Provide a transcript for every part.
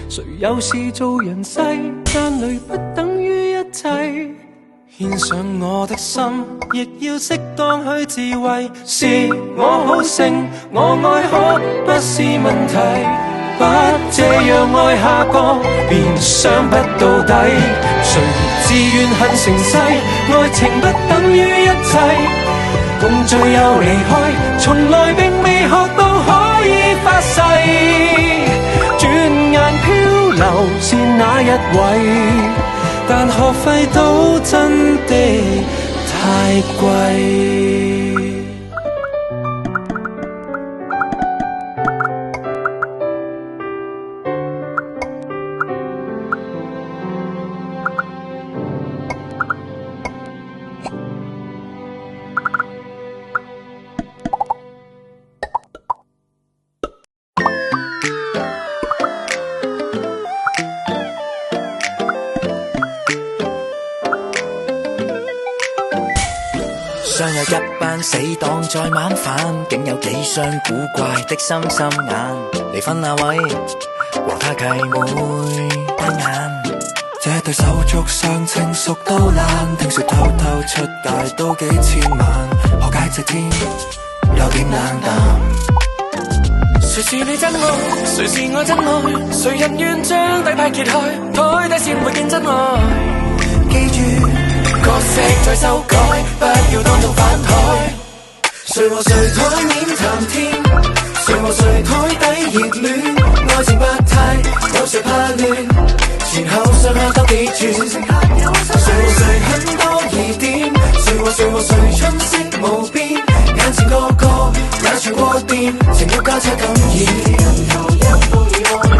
誰有事做人世，眼淚不等於一切。獻上我的心，亦要適當去自衛。是我好勝，我愛可不是問題，不這樣愛下個，便傷不到底。誰自願恨成世，愛情不等於一切。共聚又離開，從來並未學到可以發誓。轉眼漂流是那一位，但學費都真的太貴。尚有一班死黨在晚飯，竟有幾雙古怪的心心眼。離婚那位和他契妹單眼，這對手足相稱熟到爛，聽說偷偷出界都幾千萬，何解這天有點冷淡？誰是你真愛，誰是我真愛，誰人願將底牌揭開，台底先會見真愛。記住角色再修改，不要當眾反台。誰和誰台面談天，誰和誰台底熱戀，愛情百態，有誰怕亂？前後上下都記住，誰和誰很多疑點，誰和誰和誰春色無邊，眼前個個也傳過遍，情欲交叉感染，人頭一步而愛。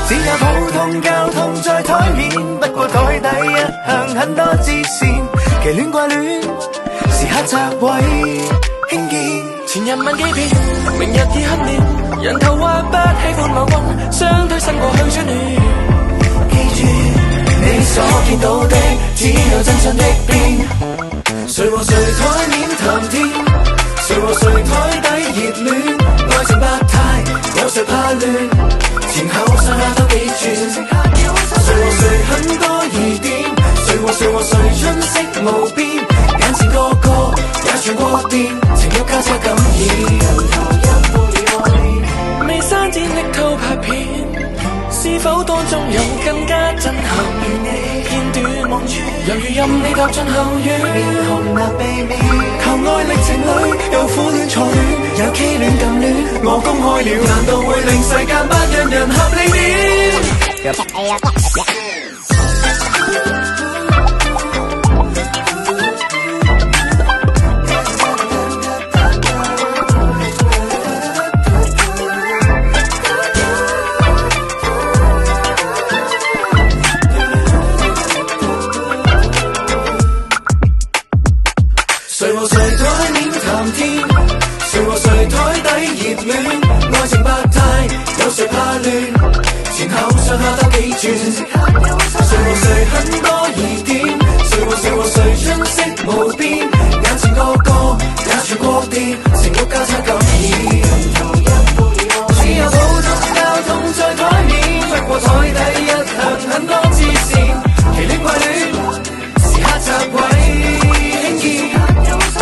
只有普通交通在台面，不過台底一向很多支線，奇戀怪戀，時刻拆毀輕見。前人問幾遍，明日已黑了，人頭或不喜歡某君，相對伸過去轉亂。記住你所見到的，只有真相的邊。誰和誰台面談天，誰和誰台底熱戀，愛情百態，有誰怕亂？前後上下都記住，誰和誰很多疑點，誰和誰和誰春色無邊，眼前個個也傳過遍，情欲交叉感染，人頭一步而愛。未刪剪的偷拍片，是否當中有更加震撼片段？猶如任你踏進後院，面紅那避免，求愛歷程裏有苦戀錯戀，有畸戀更戀，我公開了，難道會令世間不讓人合理點？誰和誰台面談天，誰和誰台底熱戀，愛情百態，有誰怕亂？前後上下都記住，誰和誰很多疑點，誰和誰和誰春色無邊，眼前個個也傳過遍，情欲交叉感染，人頭一步而愛。只有普通交通在台面，不過台底一向很多支線，奇戀怪戀，時刻拆毀輕見。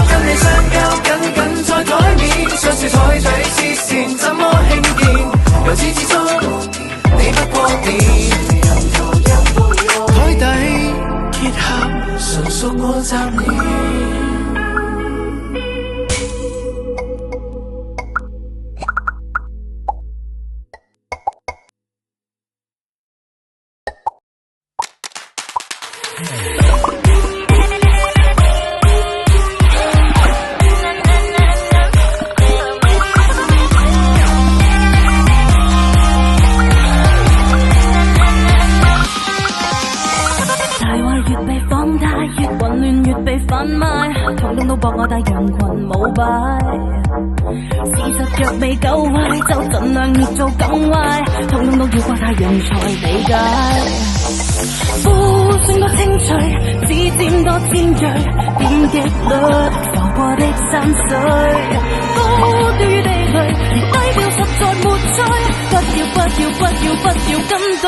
跟你相交緊緊在台面，相處台底黐線，怎麼輕見？由始至終你不過電，台底結合純屬我雜念。博我帶羊群舞擺，事實若未夠壞，就盡量越做更壞，通通都要掛太陽才理解。呼聲多清脆，指尖多尖銳，別衝擊率浮過的山水，高調與地雷，而低調實在沒趣。不要跟隊。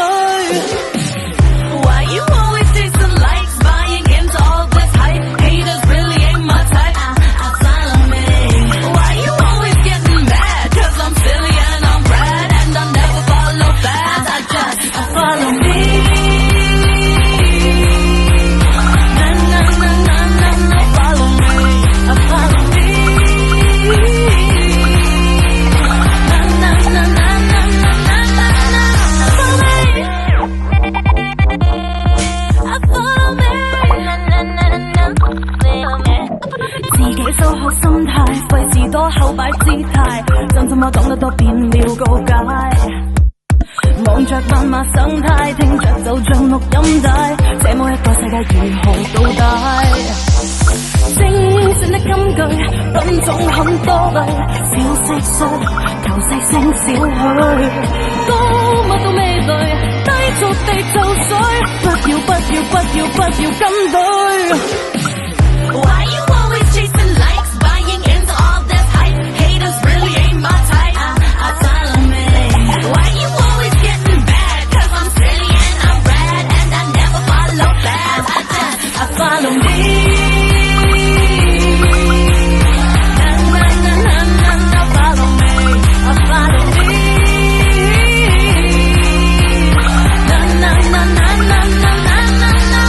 Why you always chasing likes, buying into all this hype? Haters really ain't my type. I follow me. Why you always getting mad? 'Cause I'm silly and I'm bad and I never follow fast. I follow me. Na na na na na na, follow me. I follow me. Na na na na na na na na na, follow me. I follow me. Na na na na, follow me. 自己收好心態，費事多後擺姿態，真心話講得多變了告解。望着萬馬生態，聽着就像錄音帶，這麼一個世界如何到底？精選的金句，品種很多類，小蟋蟀，求細聲少許，高密度味蕾，低俗地就水，不要跟隊。Why you always chasing likes, buying into all this hype? Haters really ain't my type. I follow me. Why you always getting bad? 'Cause I'm silly and I'm bad and I never follow fast. I follow me. Na na na na na na, follow me. I follow me. Na na na na na na na na na,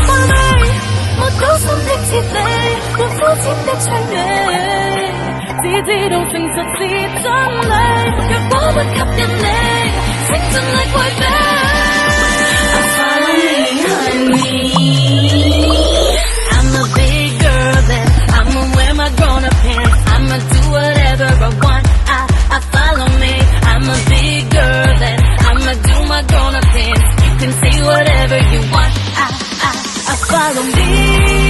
follow me. 沒高深的哲理，沒膚淺的趣味，只知道誠實是真理。若果不吸引你，請盡力迴避。I follow me, honey. I'm a big girl then I'ma wear my grown-up pants. I'ma do whatever I want. I follow me. I'm a big girl then I'ma do my grown-up dance. You can say whatever you want. I follow me.